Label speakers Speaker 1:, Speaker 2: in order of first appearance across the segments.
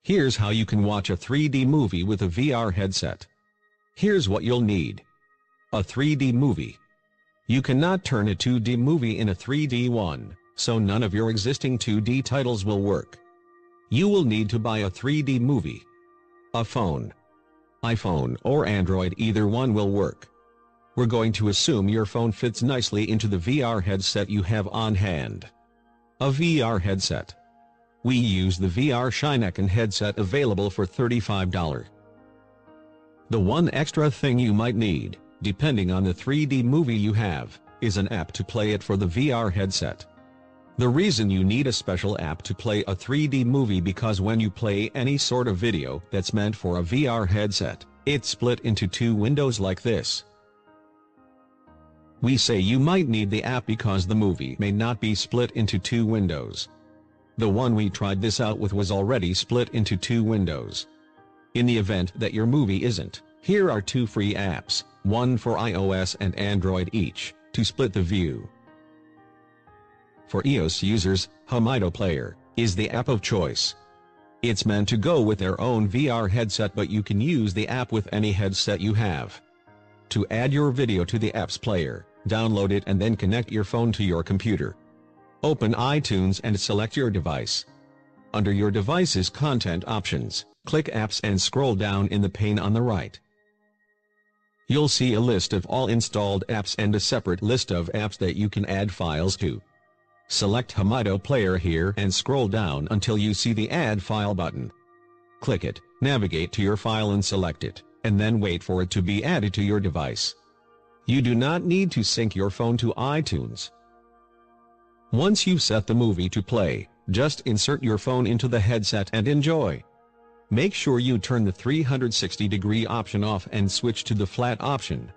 Speaker 1: Here's how you can watch a 3D movie with a VR headset. Here's what you'll need. A 3D movie. You cannot turn a 2D movie in a 3D one, so none of your existing 2D titles will work. You will need to buy a 3D movie. A phone. iPhone or Android, either one will work. We're going to assume your phone fits nicely into the VR headset you have on hand. A VR headset. We use the VR Shineken headset available for $35. The one extra thing you might need, depending on the 3D movie you have, is an app to play it for the VR headset. The reason you need a special app to play a 3D movie because when you play any sort of video that's meant for a VR headset, it's split into two windows like this. We say you might need the app because the movie may not be split into two windows. The one we tried this out with was already split into two windows. In the event that your movie isn't, here are two free apps, one for iOS and Android each, to split the view. For iOS users, Hamido Player is the app of choice. It's meant to go with their own VR headset, but you can use the app with any headset you have. To add your video to the app's player, download it and then connect your phone to your computer. Open iTunes and select your device. Under your device's content options, click Apps and scroll down in the pane on the right. You'll see a list of all installed apps and a separate list of apps that you can add files to. Select Hamido Player here and scroll down until you see the Add File button. Click it, navigate to your file and select it, and then wait for it to be added to your device. You do not need to sync your phone to iTunes. Once you've set the movie to play, just insert your phone into the headset and enjoy. Make sure you turn the 360-degree option off and switch to the flat option.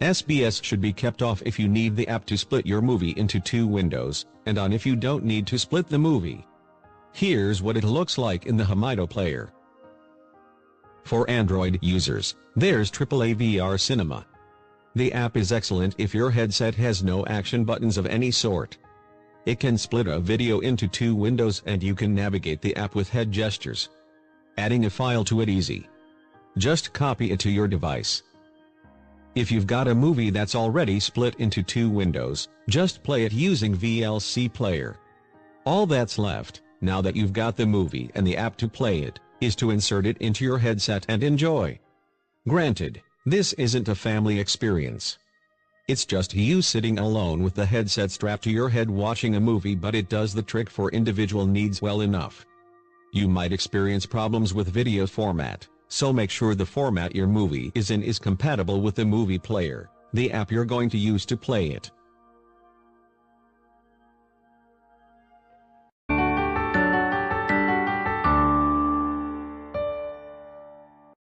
Speaker 1: SBS should be kept off if you need the app to split your movie into two windows, and on if you don't need to split the movie. Here's what it looks like in the Hamido Player. For Android users, there's AAA VR Cinema. The app is excellent if your headset has no action buttons of any sort. It can split a video into two windows and you can navigate the app with head gestures. Adding a file to it easy. Just copy it to your device. If you've got a movie that's already split into two windows, just play it using VLC Player. All that's left, now that you've got the movie and the app to play it, is to insert it into your headset and enjoy. Granted, this isn't a family experience. It's just you sitting alone with the headset strapped to your head watching a movie, but it does the trick for individual needs well enough. You might experience problems with video format, so make sure the format your movie is in is compatible with the movie player, the app you're going to use to play it.